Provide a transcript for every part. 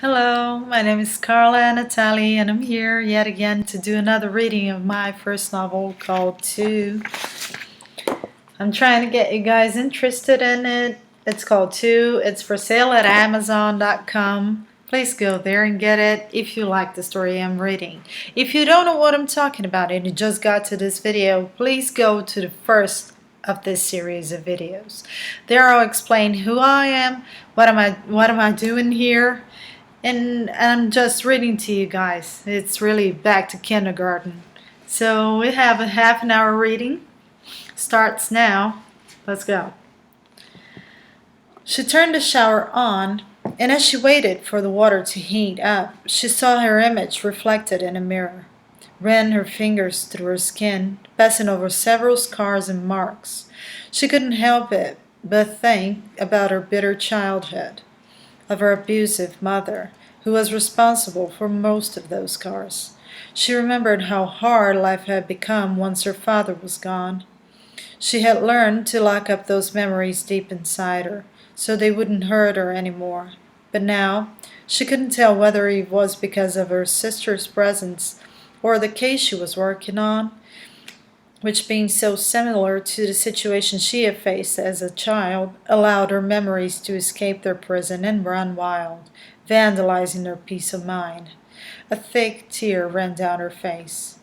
Hello, my name is Carla Natali, and I'm here yet again to do another reading of my first novel called Two. I'm trying to get you guys interested in it. It's called Two. It's for sale at Amazon.com. Please go there and get it if you like the story I'm reading. If you don't know what I'm talking about and you just got to this video, please go to the first of this series of videos. There I'll explain who I am, what am I doing here, and I'm just reading to you guys. It's really back to kindergarten. So we have a half an hour reading. Starts now. Let's go. She turned the shower on, and as she waited for the water to heat up, she saw her image reflected in a mirror. Ran her fingers through her skin, passing over several scars and marks. She couldn't help it but think about her bitter childhood, of her abusive mother, who was responsible for most of those scars. She remembered how hard life had become once her father was gone. She had learned to lock up those memories deep inside her, so they wouldn't hurt her anymore. But now, she couldn't tell whether it was because of her sister's presence or the case she was working on, which, being so similar to the situation she had faced as a child, allowed her memories to escape their prison and run wild, vandalizing her peace of mind. A thick tear ran down her face.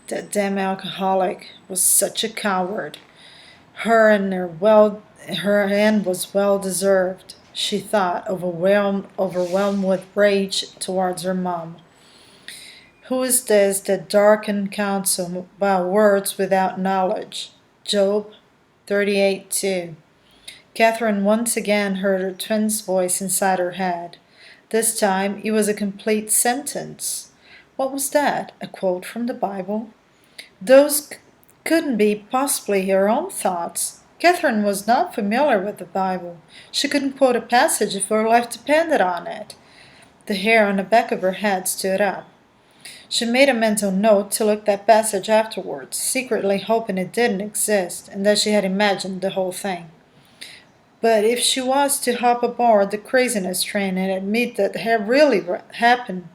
That damn alcoholic was such a coward. Her end was well deserved, she thought, overwhelmed with rage towards her mom. Who is this that darkened counsel by words without knowledge? Job 38:2. Catherine once again heard her twin's voice inside her head. This time it was a complete sentence. What was that? A quote from the Bible? Those couldn't be possibly her own thoughts. Catherine was not familiar with the Bible. She couldn't quote a passage if her life depended on it. The hair on the back of her head stood up. She made a mental note to look that passage afterwards, secretly hoping it didn't exist and that she had imagined the whole thing. But if she was to hop aboard the craziness train and admit that had really happened,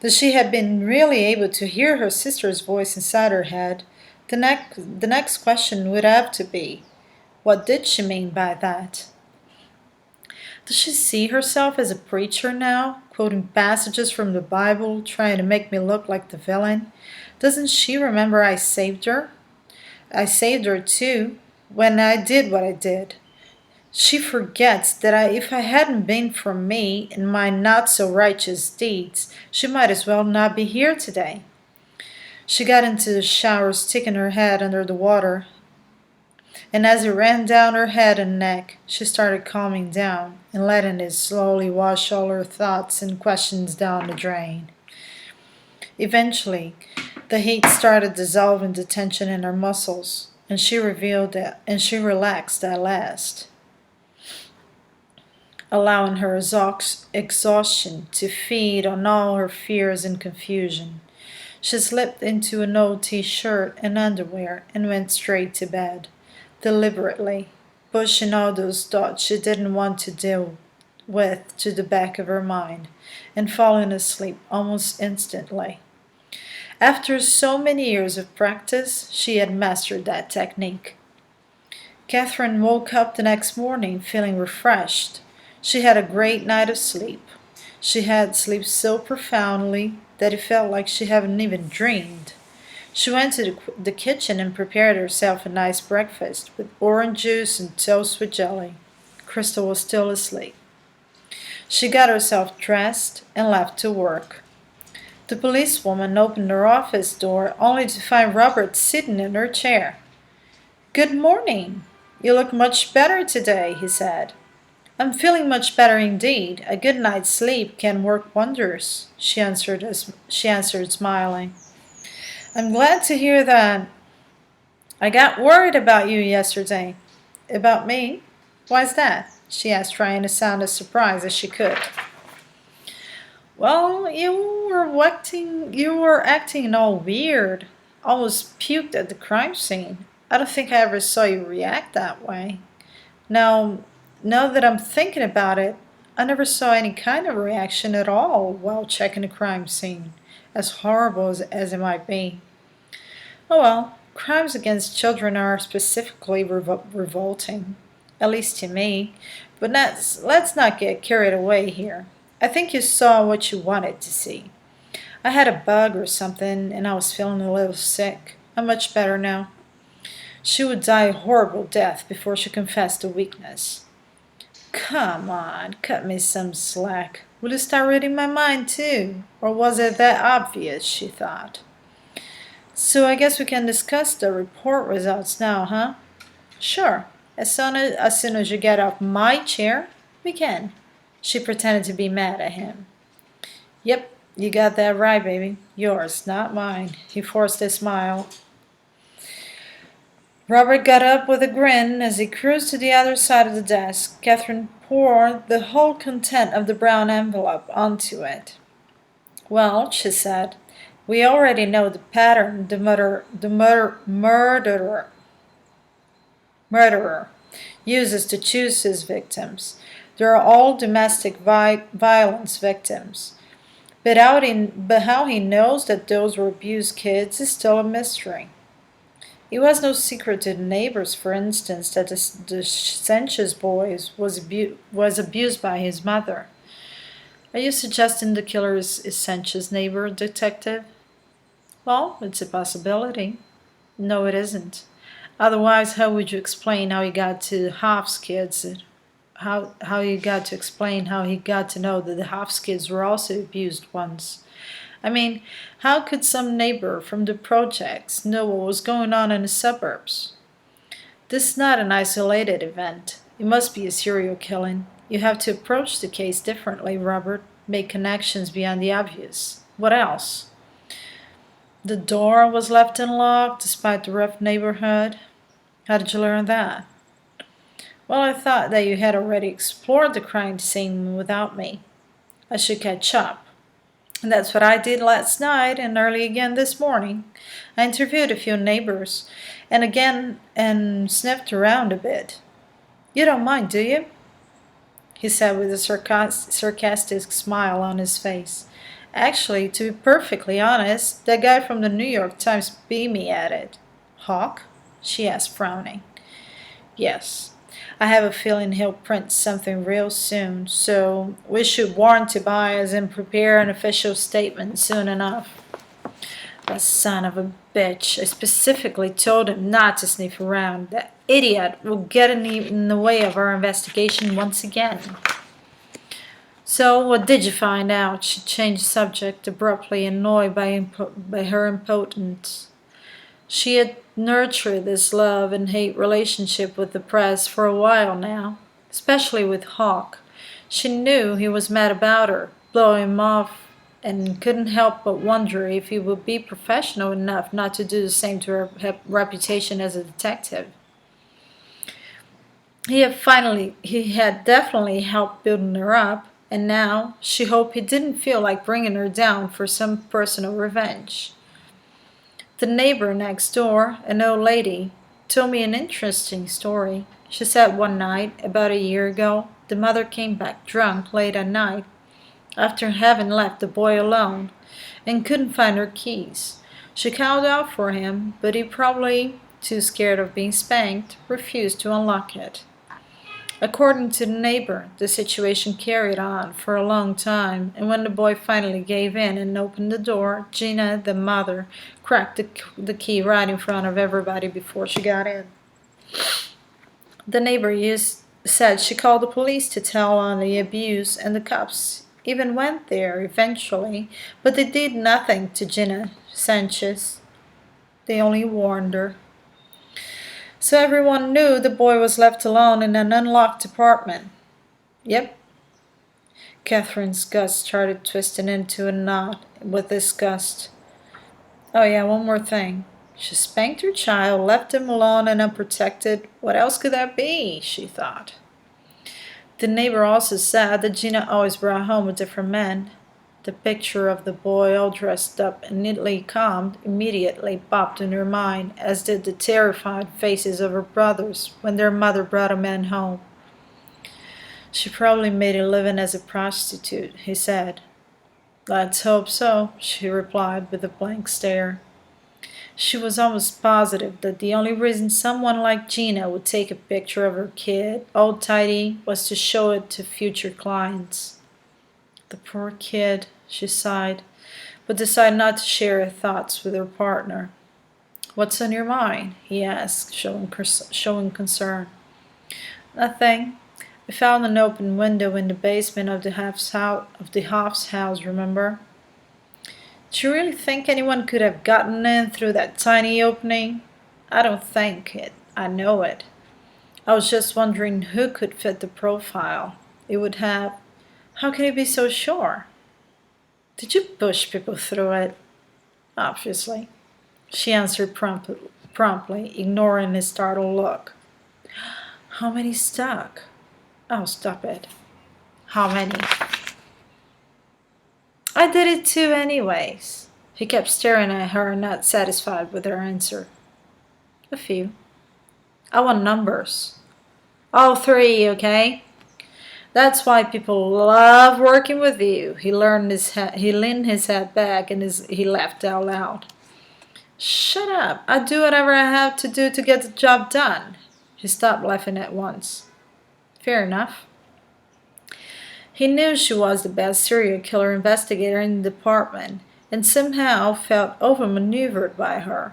that she had been really able to hear her sister's voice inside her head, the next question would have to be, what did she mean by that? Does she see herself as a preacher now, quoting passages from the Bible, trying to make me look like the villain? Doesn't she remember I saved her? I saved her too, when I did what I did. She forgets that if I hadn't been for me and my not so righteous deeds, she might as well not be here today. She got into the shower, sticking her head under the water, and as it ran down her head and neck, she started calming down and letting it slowly wash all her thoughts and questions down the drain. Eventually, the heat started dissolving the tension in her muscles, and she relaxed at last, allowing her exhaustion to feed on all her fears and confusion. She slipped into an old t-shirt and underwear and went straight to bed, deliberately, pushing all those thoughts she didn't want to deal with to the back of her mind, and falling asleep almost instantly. After so many years of practice, she had mastered that technique. Catherine woke up the next morning feeling refreshed. She had a great night of sleep. She had slept so profoundly that it felt like she hadn't even dreamed. She went to the kitchen and prepared herself a nice breakfast with orange juice and toast with jelly. Crystal was still asleep. She got herself dressed and left to work. The policewoman opened her office door only to find Robert sitting in her chair. "Good morning. You look much better today," he said. "I'm feeling much better indeed. A good night's sleep can work wonders," she answered smiling. "I'm glad to hear that. I got worried about you yesterday." "About me? Why's that?" she asked, trying to sound as surprised as she could. "Well, you were acting all weird. Almost puked at the crime scene. I don't think I ever saw you react that way. Now, now that I'm thinking about it, I never saw any kind of reaction at all while checking the crime scene, as horrible as it might be. Oh well, crimes against children are specifically revolting, at least to me. But let's not get carried away here. I think you saw what you wanted to see. I had a bug or something, and I was feeling a little sick. I'm much better now. She would die a horrible death before she confessed to weakness. Come on, cut me some slack. Will you start reading my mind too? Or was it that obvious, she thought. So I guess we can discuss the report results now, huh? Sure. As soon as you get off my chair, we can. She pretended to be mad at him. Yep, you got that right, baby. Yours, not mine. He forced a smile. Robert got up with a grin as he cruised to the other side of the desk. Catherine poured the whole content of the brown envelope onto it. Well, she said, we already know the pattern the murderer uses to choose his victims. They're all domestic violence victims. But how he knows that those were abused kids is still a mystery. It was no secret to the neighbors, for instance, that the Sanchez boy was abused by his mother. Are you suggesting the killer is Sanchez' neighbor, detective? Well, it's a possibility. No, it isn't. Otherwise, how would you explain how he got to Hoff's kids? How you got to explain how he got to know that the Hoff's kids were also abused once? I mean, how could some neighbor from the projects know what was going on in the suburbs? This is not an isolated event. It must be a serial killing. You have to approach the case differently, Robert. Make connections beyond the obvious. What else? The door was left unlocked despite the rough neighborhood. How did you learn that? Well, I thought that you had already explored the crime scene without me. I should catch up. And that's what I did last night and early again this morning. I interviewed a few neighbors and sniffed around a bit. You don't mind, do you? He said with a sarcastic smile on his face. Actually, to be perfectly honest, that guy from the New York Times beat me at it. Hawk? She asked, frowning. Yes. I have a feeling he'll print something real soon, so we should warn Tobias and prepare an official statement soon enough. That son of a bitch. I specifically told him not to sniff around. That idiot will get in the way of our investigation once again. So, what did you find out? She changed the subject, abruptly, annoyed by her impotence. She had nurtured this love and hate relationship with the press for a while now, especially with Hawk. She knew he was mad about her, blowing him off, and couldn't help but wonder if he would be professional enough not to do the same to her reputation as a detective. He had definitely helped building her up, and now she hoped he didn't feel like bringing her down for some personal revenge. The neighbor next door, an old lady, told me an interesting story. She said one night, about a year ago, the mother came back drunk late at night after having left the boy alone and couldn't find her keys. She called out for him, but he, probably too scared of being spanked, refused to unlock it. According to the neighbor, the situation carried on for a long time, and when the boy finally gave in and opened the door, Gina, the mother, cracked the key right in front of everybody before she got in. The neighbor said she called the police to tell on the abuse, and the cops even went there eventually, but they did nothing to Gina Sanchez. They only warned her. So everyone knew the boy was left alone in an unlocked apartment. Yep. Catherine's gut started twisting into a knot with disgust. Oh yeah, one more thing. She spanked her child, left him alone and unprotected. What else could that be? She thought. The neighbor also said that Gina always brought home a different man. The picture of the boy all dressed up and neatly combed immediately popped in her mind, as did the terrified faces of her brothers when their mother brought a man home. She probably made a living as a prostitute, he said. Let's hope so, she replied with a blank stare. She was almost positive that the only reason someone like Gina would take a picture of her kid, all tidy, was to show it to future clients. The poor kid, she sighed, but decided not to share her thoughts with her partner. What's on your mind? He asked, showing concern. Nothing. I found an open window in the basement of the Hoff's house, remember? Do you really think anyone could have gotten in through that tiny opening? I don't think it. I know it. I was just wondering who could fit the profile. It would have. How can you be so sure? Did you push people through it? Obviously, she answered promptly, ignoring his startled look. How many stuck? Oh, stop it. How many? I did it too, anyways. He kept staring at her, not satisfied with her answer. A few. I want numbers. All three, okay? That's why people love working with you. He leaned his head back and he laughed out loud. Shut up. I do whatever I have to do to get the job done. He stopped laughing at once. Fair enough. He knew she was the best serial killer investigator in the department and somehow felt overmaneuvered by her.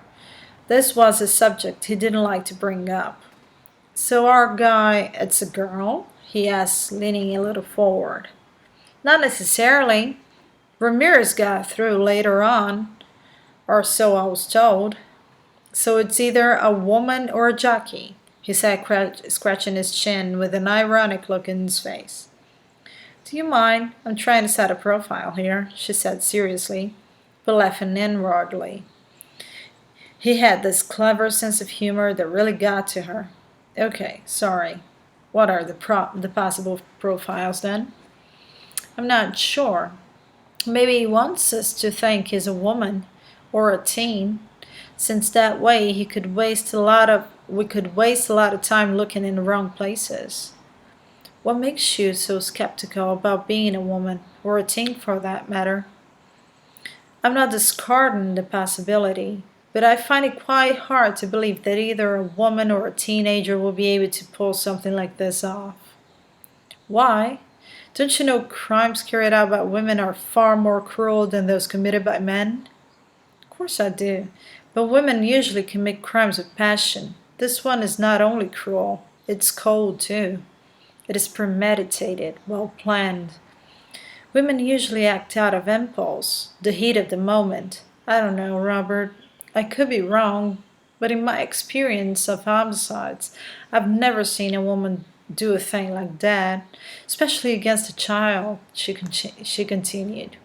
This was a subject he didn't like to bring up. So our guy, it's a girl? He asked, leaning a little forward. Not necessarily. Ramirez got through later on, or so I was told. So it's either a woman or a jockey, he said, scratching his chin with an ironic look in his face. Do you mind? I'm trying to set a profile here, she said seriously, but laughing inwardly. He had this clever sense of humor that really got to her. Okay, sorry. What are the possible profiles then? I'm not sure. Maybe he wants us to think he's a woman or a teen, since that way we could waste a lot of time looking in the wrong places. What makes you so skeptical about being a woman, or a teen for that matter? I'm not discarding the possibility, but I find it quite hard to believe that either a woman or a teenager will be able to pull something like this off. Why? Don't you know crimes carried out by women are far more cruel than those committed by men? Of course I do, but women usually commit crimes with passion. This one is not only cruel, it's cold too. It is premeditated, well planned. Women usually act out of impulse, the heat of the moment. I don't know, Robert. I could be wrong, but in my experience of homicides, I've never seen a woman do a thing like that, especially against a child, she continued.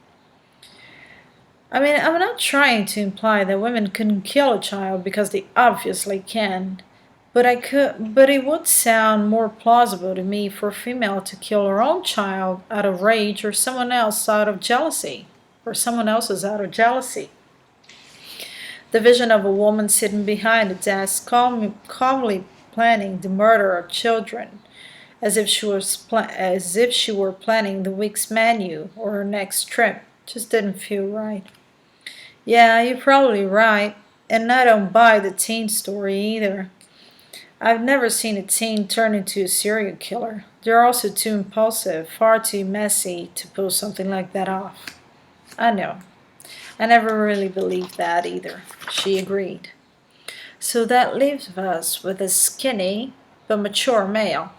I mean, I'm not trying to imply that women couldn't kill a child because they obviously can. But it would sound more plausible to me for a female to kill her own child out of rage or someone else out of jealousy, or someone else's out of jealousy. The vision of a woman sitting behind a desk calmly planning the murder of children, as if she were planning the week's menu or her next trip, just didn't feel right. Yeah, you're probably right, and I don't buy the teen story either. I've never seen a teen turn into a serial killer. They're also too impulsive, far too messy to pull something like that off. I know. I never really believed that either, she agreed. So that leaves us with a skinny but mature male.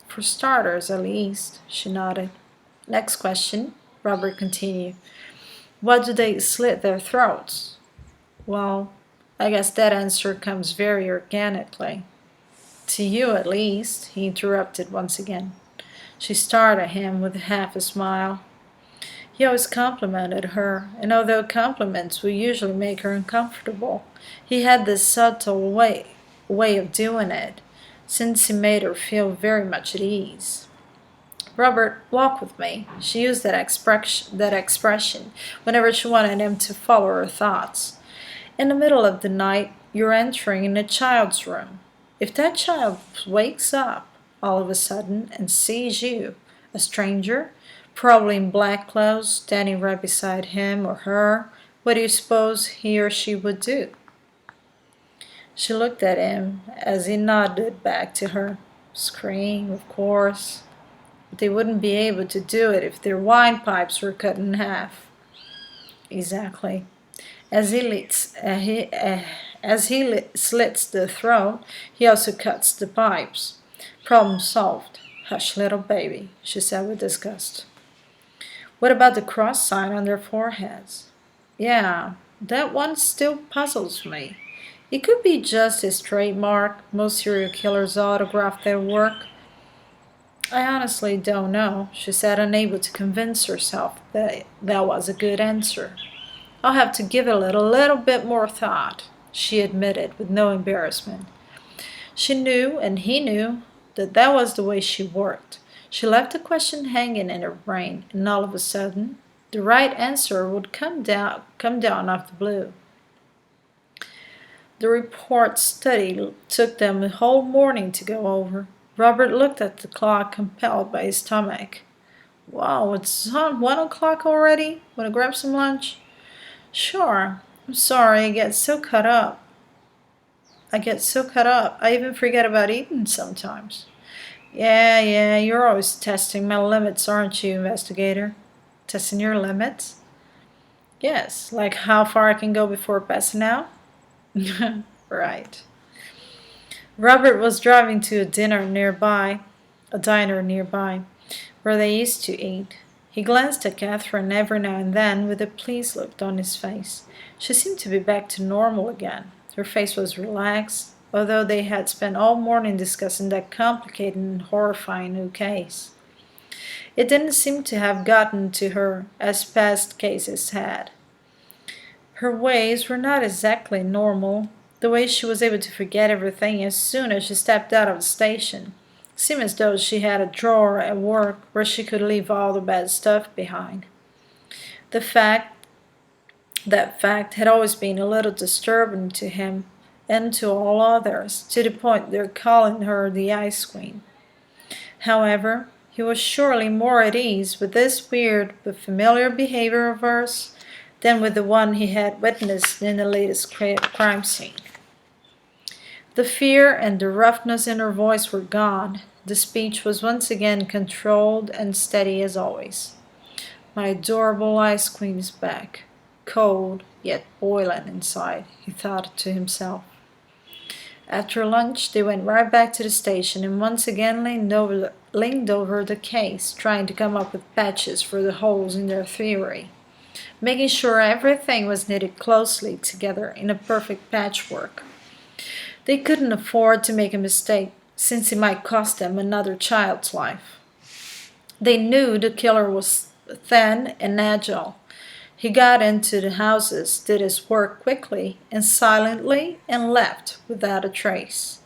For starters, at least, she nodded. Next question, Robert continued. What do they slit their throats? Well, I guess that answer comes very organically. To you, at least, he interrupted once again. She stared at him with half a smile. He always complimented her, and although compliments would usually make her uncomfortable, he had this subtle way of doing it, since he made her feel very much at ease. Robert, walk with me. She used that expression whenever she wanted him to follow her thoughts. In the middle of the night, you're entering in a child's room. If that child wakes up, all of a sudden and sees you, a stranger, probably in black clothes, standing right beside him or her, what do you suppose he or she would do? She looked at him as he nodded back to her. Scream, of course. They wouldn't be able to do it if their windpipes were cut in half. Exactly. As he slits the throat, he also cuts the pipes. Problem solved. Hush, little baby, she said with disgust. What about the cross sign on their foreheads? Yeah, that one still puzzles me. It could be just his trademark. Most serial killers autograph their work. I honestly don't know, she said, unable to convince herself that that was a good answer. I'll have to give it a little bit more thought, she admitted with no embarrassment. She knew, and he knew, that that was the way she worked. She left the question hanging in her brain, and all of a sudden, the right answer would come down off the blue. The report study took them a whole morning to go over. Robert looked at the clock, compelled by his stomach. Wow, it's on 1 o'clock already? Want to grab some lunch? Sure. I'm sorry, I get so caught up. I even forget about eating sometimes. Yeah, you're always testing my limits, aren't you, investigator? Testing your limits? Yes, like how far I can go before passing out? Right. Robert was driving to a diner nearby, where they used to eat. He glanced at Catherine every now and then with a pleased look on his face. She seemed to be back to normal again. Her face was relaxed, although they had spent all morning discussing that complicated and horrifying new case. It didn't seem to have gotten to her as past cases had. Her ways were not exactly normal. The way she was able to forget everything as soon as she stepped out of the station seemed as though she had a drawer at work where she could leave all the bad stuff behind. The fact That fact had always been a little disturbing to him and to all others, to the point they're calling her the Ice Queen. However, he was surely more at ease with this weird but familiar behavior of hers than with the one he had witnessed in the latest crime scene. The fear and the roughness in her voice were gone. The speech was once again controlled and steady as always. My adorable Ice Queen is back. Cold, yet boiling inside, he thought to himself. After lunch, they went right back to the station and once again leaned over the case, trying to come up with patches for the holes in their theory, making sure everything was knitted closely together in a perfect patchwork. They couldn't afford to make a mistake, since it might cost them another child's life. They knew the killer was thin and agile. He got into the houses, did his work quickly and silently, and left without a trace.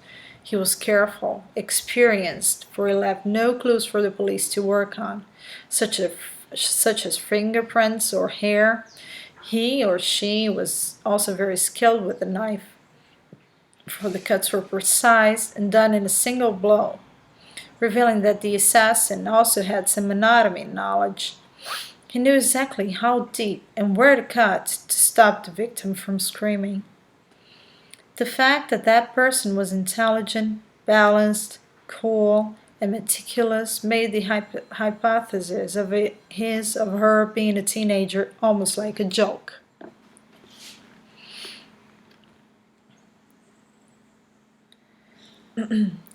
He was careful, experienced, for he left no clues for the police to work on, such, a, such as fingerprints or hair. He or she was also very skilled with the knife, for the cuts were precise and done in a single blow, revealing that the assassin also had some anatomy knowledge. He knew exactly how deep and where to cut to stop the victim from screaming. The fact that that person was intelligent, balanced, cool, and meticulous made the hypothesis of her being a teenager almost like a joke.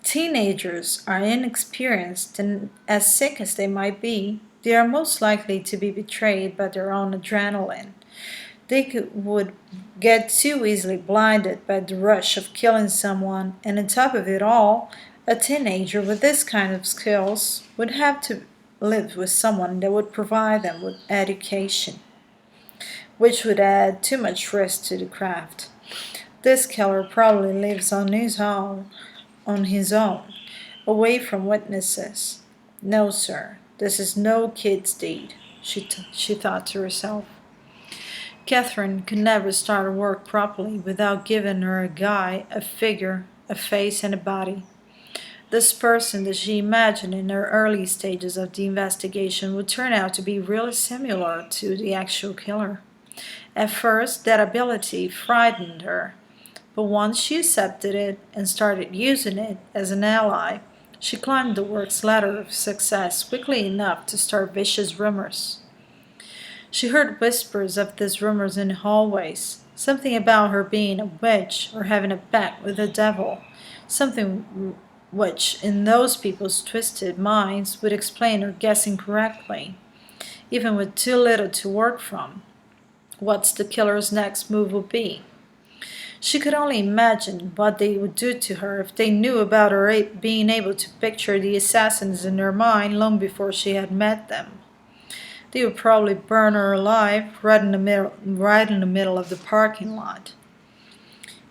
Teenagers are inexperienced, and as sick as they might be, they are most likely to be betrayed by their own adrenaline. Would get too easily blinded by the rush of killing someone, and on top of it all, a teenager with this kind of skills would have to live with someone that would provide them with education, which would add too much risk to the craft. This killer probably lives on his own, away from witnesses. No, sir, this is no kid's deed, she thought to herself. Catherine could never start work properly without giving her a guy, a figure, a face, and a body. This person that she imagined in her early stages of the investigation would turn out to be really similar to the actual killer. At first, that ability frightened her, but once she accepted it and started using it as an ally, she climbed the work's ladder of success quickly enough to start vicious rumors. She heard whispers of these rumors in the hallways, something about her being a witch or having a pact with the devil, something which, in those people's twisted minds, would explain her guessing correctly, even with too little to work from. What's the killer's next move would be. She could only imagine what they would do to her if they knew about her being able to picture the assassins in her mind long before she had met them. They would probably burn her alive right in the middle of the parking lot.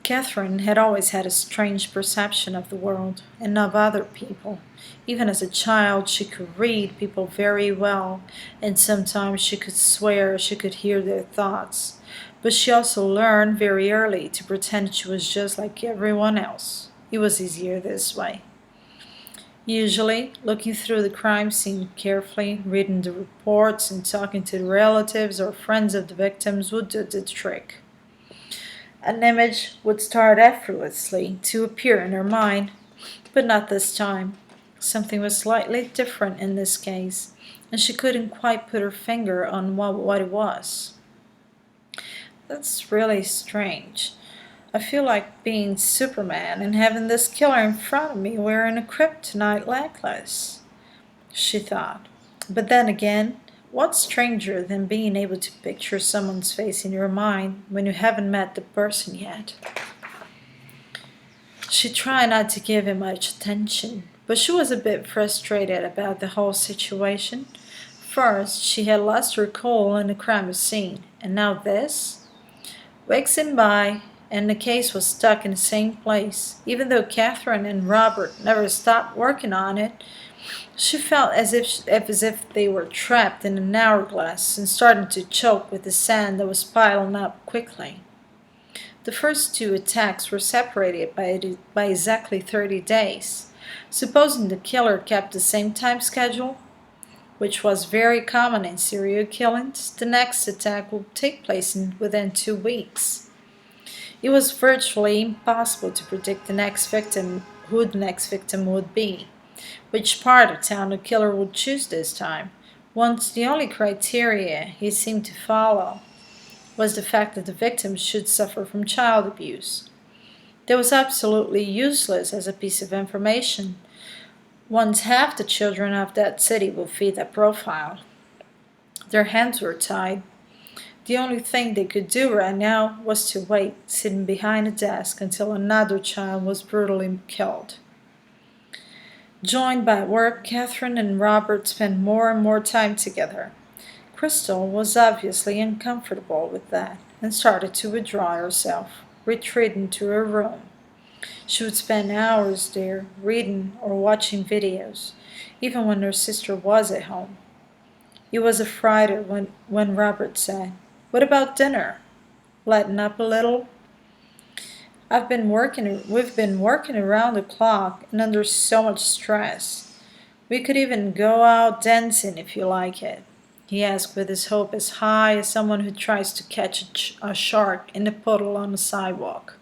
Catherine had always had a strange perception of the world and of other people. Even as a child, she could read people very well, and sometimes she could swear she could hear their thoughts. But she also learned very early to pretend she was just like everyone else. It was easier this way. Usually, looking through the crime scene carefully, reading the reports, and talking to the relatives or friends of the victims would do the trick. An image would start effortlessly to appear in her mind, but not this time. Something was slightly different in this case, and she couldn't quite put her finger on what it was. That's really strange. I feel like being Superman and having this killer in front of me wearing a kryptonite necklace, she thought. But then again, what's stranger than being able to picture someone's face in your mind when you haven't met the person yet? She tried not to give him much attention, but she was a bit frustrated about the whole situation. First, she had lost her cool in the crime scene, and now this? Weeks in by, and the case was stuck in the same place. Even though Catherine and Robert never stopped working on it, she felt as if they were trapped in an hourglass and starting to choke with the sand that was piling up quickly. The first two attacks were separated by exactly 30 days. Supposing the killer kept the same time schedule, which was very common in serial killings, the next attack would take place within 2 weeks. It was virtually impossible to predict who the next victim would be, which part of town the killer would choose this time. Once the only criteria he seemed to follow was the fact that the victim should suffer from child abuse. That was absolutely useless as a piece of information. Once half the children of that city would fit that profile. Their hands were tied. The only thing they could do right now was to wait, sitting behind a desk until another child was brutally killed. Joined by work, Catherine and Robert spent more and more time together. Crystal was obviously uncomfortable with that and started to withdraw herself, retreating to her room. She would spend hours there, reading or watching videos, even when her sister was at home. It was a Friday when Robert said, "What about dinner? Lighten up a little?" We've been working around the clock and under so much stress. We could even go out dancing if you like it, he asked with his hope as high as someone who tries to catch a shark in a puddle on the sidewalk.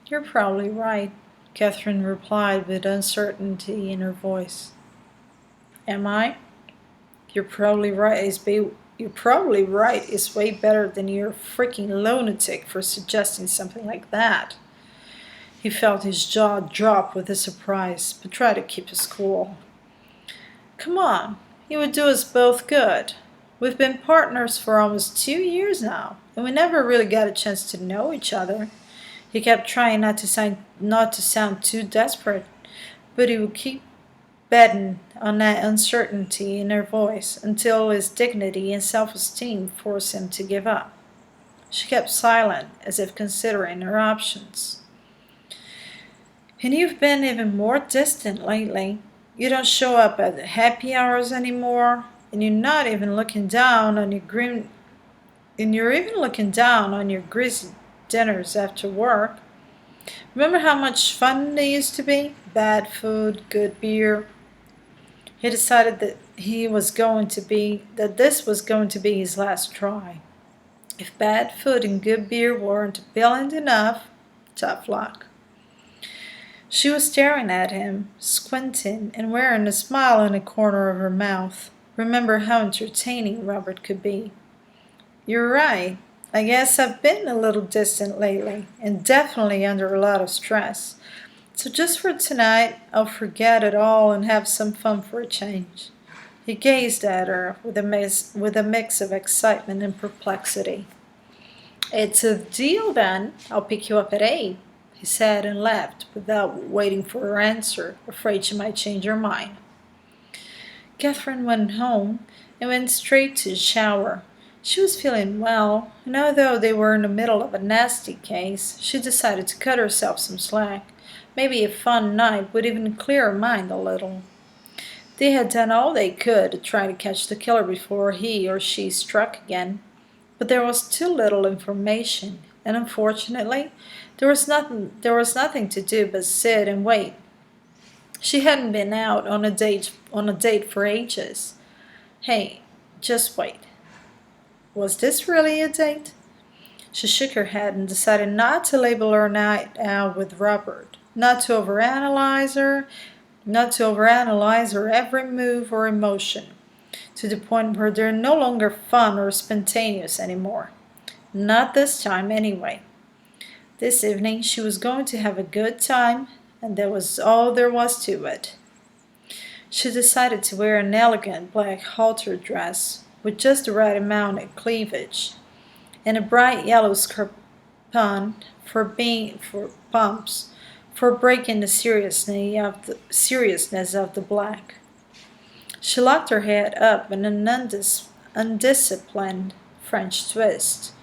You're probably right, Catherine replied with uncertainty in her voice. Am I? You're probably right. You're probably right is way better than you're a freaking lunatic for suggesting something like that. He felt his jaw drop with surprise, but tried to keep his cool. Come on, it would do us both good. We've been partners for almost 2 years now, and we never really got a chance to know each other. He kept trying not to sound too desperate, but he would keep betting on that uncertainty in her voice until his dignity and self-esteem forced him to give up. She kept silent, as if considering her options. And you've been even more distant lately. You don't show up at the happy hours anymore, and you're not even looking down on your greasy dinners after work. Remember how much fun they used to be? Bad food, good beer. He decided that this was going to be his last try. If bad food and good beer weren't appealing enough, tough luck. She was staring at him, squinting, and wearing a smile in the corner of her mouth. Remember how entertaining Robert could be. You're right. I guess I've been a little distant lately, and definitely under a lot of stress. So just for tonight, I'll forget it all and have some fun for a change. He gazed at her with a mix of excitement and perplexity. It's a deal then. I'll pick you up at 8, he said and left without waiting for her answer, afraid she might change her mind. Catherine went home and went straight to the shower. She was feeling well, and although they were in the middle of a nasty case, she decided to cut herself some slack. Maybe a fun night would even clear her mind a little. They had done all they could to try to catch the killer before he or she struck again, but there was too little information, and unfortunately, there was nothing to do but sit and wait. She hadn't been out on a date for ages. Hey, just wait. Was this really a date? She shook her head and decided not to label her night out with Robert, not to overanalyze her every move or emotion, to the point where they're no longer fun or spontaneous anymore. Not this time, anyway. This evening she was going to have a good time, and that was all there was to it. She decided to wear an elegant black halter dress with just the right amount of cleavage, and a bright yellow scarpon for pumps for breaking the seriousness of the black. She locked her head up in an undisciplined French twist.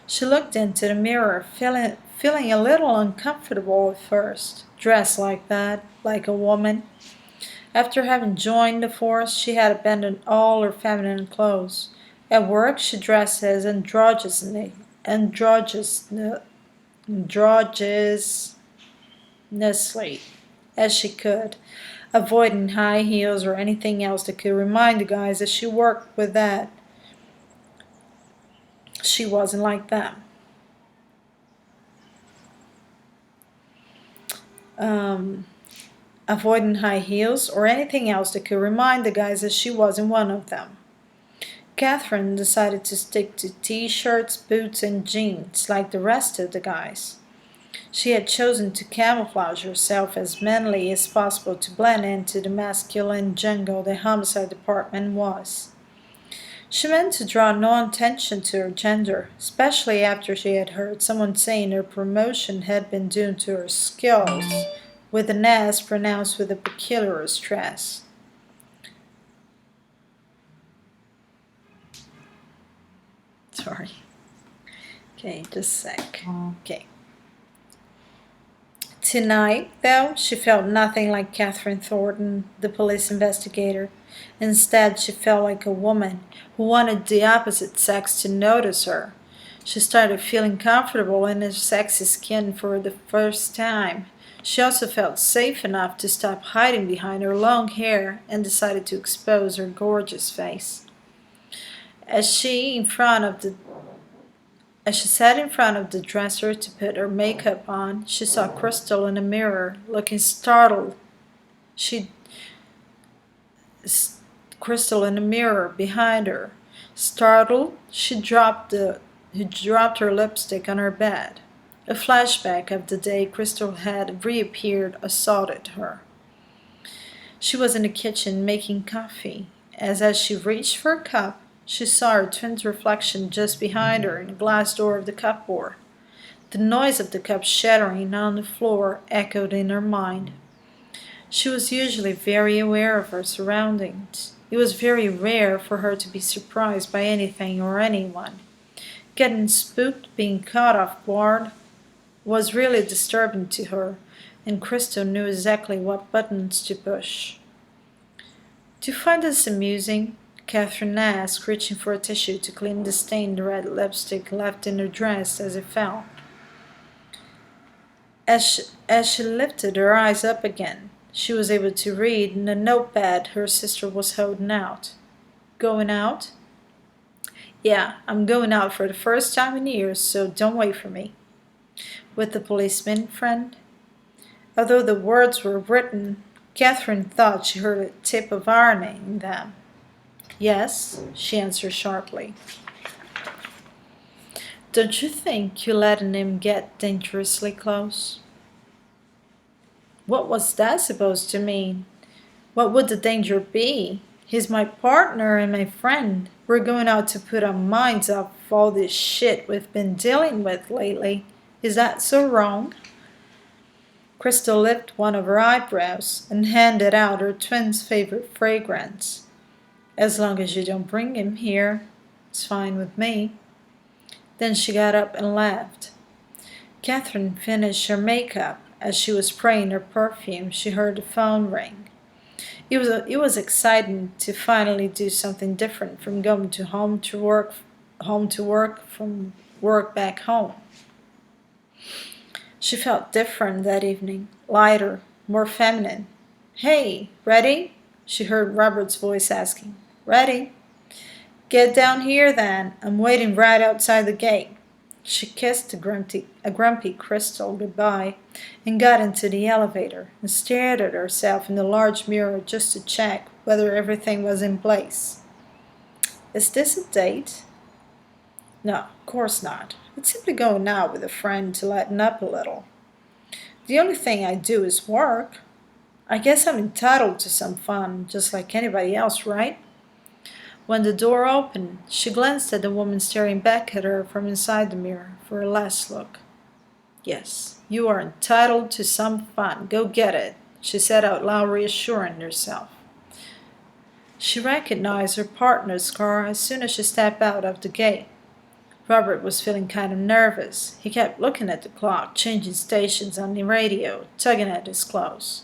She looked into the mirror, feeling a little uncomfortable at first, dressed like that, like a woman. After having joined the force, she had abandoned all her feminine clothes. At work, she dressed as androgynously as she could, avoiding high heels or anything else that could remind the guys that she worked with that she wasn't like them. Um, Avoiding high heels or anything else that could remind the guys that she wasn't one of them. Catherine decided to stick to t-shirts, boots, and jeans like the rest of the guys. She had chosen to camouflage herself as manly as possible to blend into the masculine jungle the homicide department was. She meant to draw no attention to her gender, especially after she had heard someone saying her promotion had been due to her skills, with an S pronounced with a peculiar stress. Sorry. Okay, just a sec. Okay. Tonight, though, she felt nothing like Catherine Thornton, the police investigator. Instead, she felt like a woman who wanted the opposite sex to notice her. She started feeling comfortable in her sexy skin for the first time. She also felt safe enough to stop hiding behind her long hair and decided to expose her gorgeous face. As she in front of the As she sat in front of the dresser to put her makeup on, she saw Crystal in a mirror, looking startled. She Crystal in the mirror behind her. Startled, she dropped her lipstick on her bed. A flashback of the day Crystal had reappeared assaulted her. She was in the kitchen making coffee. As she reached for a cup, she saw her twin's reflection just behind her in the glass door of the cupboard. The noise of the cup shattering on the floor echoed in her mind. She was usually very aware of her surroundings. It was very rare for her to be surprised by anything or anyone. Getting spooked, being caught off guard, was really disturbing to her, and Crystal knew exactly what buttons to push. Do you find this amusing? Catherine asked, reaching for a tissue to clean the stained red lipstick left in her dress as it fell. As she lifted her eyes up again, she was able to read in a notepad her sister was holding out. Going out? Yeah, I'm going out for the first time in years, so don't wait for me. With the policeman, friend? Although the words were written, Catherine thought she heard a tip of irony in them. Yes, she answered sharply. Don't you think you're letting him get dangerously close? What was that supposed to mean? What would the danger be? He's my partner and my friend. We're going out to put our minds off all this shit we've been dealing with lately. Is that so wrong? Crystal lifted one of her eyebrows and handed out her twin's favorite fragrance. As long as you don't bring him here, it's fine with me. Then she got up and left. Catherine finished her makeup. As she was spraying her perfume, she heard the phone ring. It was exciting to finally do something different from going to home to work, from work back home. She felt different that evening, lighter, more feminine. Hey, ready? She heard Robert's voice asking. Ready? Get down here then. I'm waiting right outside the gate. She kissed a grumpy Crystal goodbye and got into the elevator and stared at herself in the large mirror just to check whether everything was in place. Is this a date? No, of course not. It's simply going out with a friend to lighten up a little. The only thing I do is work. I guess I'm entitled to some fun, just like anybody else, right? When the door opened, she glanced at the woman staring back at her from inside the mirror for a last look. Yes, you are entitled to some fun. Go get it, she said out loud, reassuring herself. She recognized her partner's car as soon as she stepped out of the gate. Robert was feeling kind of nervous. He kept looking at the clock, changing stations on the radio, tugging at his clothes.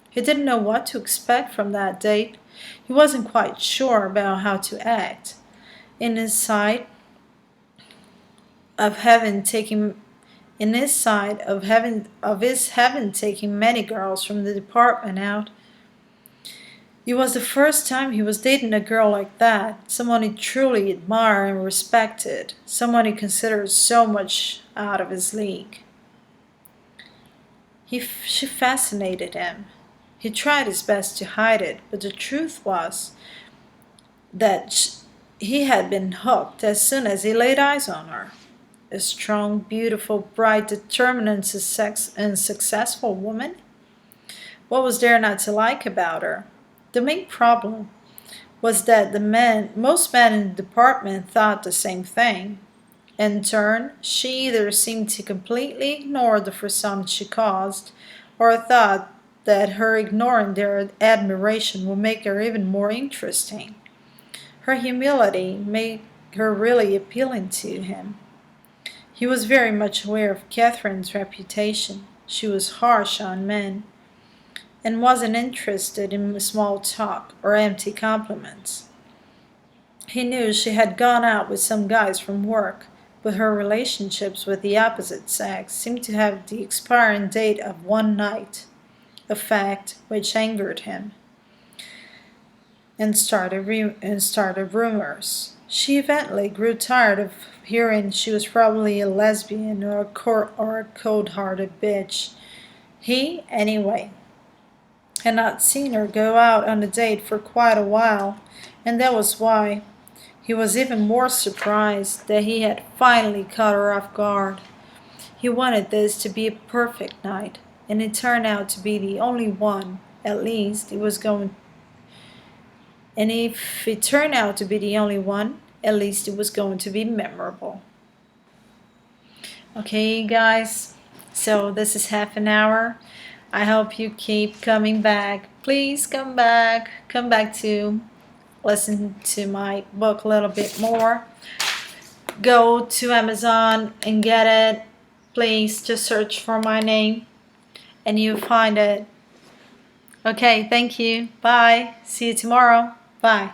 He didn't know what to expect from that date. He wasn't quite sure about how to act. In his side of having taken many girls from the department out, it was the first time he was dating a girl like that, someone he truly admired and respected, someone he considered so much out of his league. She fascinated him. He tried his best to hide it, but the truth was that he had been hooked as soon as he laid eyes on her. A strong, beautiful, bright, determined, and successful woman? What was there not to like about her? The main problem was that most men in the department thought the same thing. In turn, she either seemed to completely ignore the frisson she caused, or thought that her ignoring their admiration would make her even more interesting. Her humility made her really appealing to him. He was very much aware of Catherine's reputation. She was harsh on men, and wasn't interested in small talk or empty compliments. He knew she had gone out with some guys from work, but her relationships with the opposite sex seemed to have the expiring date of one night, a fact which angered him, and started rumors. She eventually grew tired of hearing she was probably a lesbian or a cold-hearted bitch. He, anyway, had not seen her go out on a date for quite a while, and that was why he was even more surprised that he had finally caught her off guard. He wanted this to be a perfect night, and it turned out to be the only one. At least it was going. And if it turned out to be the only one, at least it was going to be memorable. Okay, guys, so this is half an hour. I hope you keep coming back. Please come back. Come back to listen to my book a little bit more. Go to Amazon and get it. Please just search for my name and you'll find it. Okay, thank you. Bye. See you tomorrow. Bye.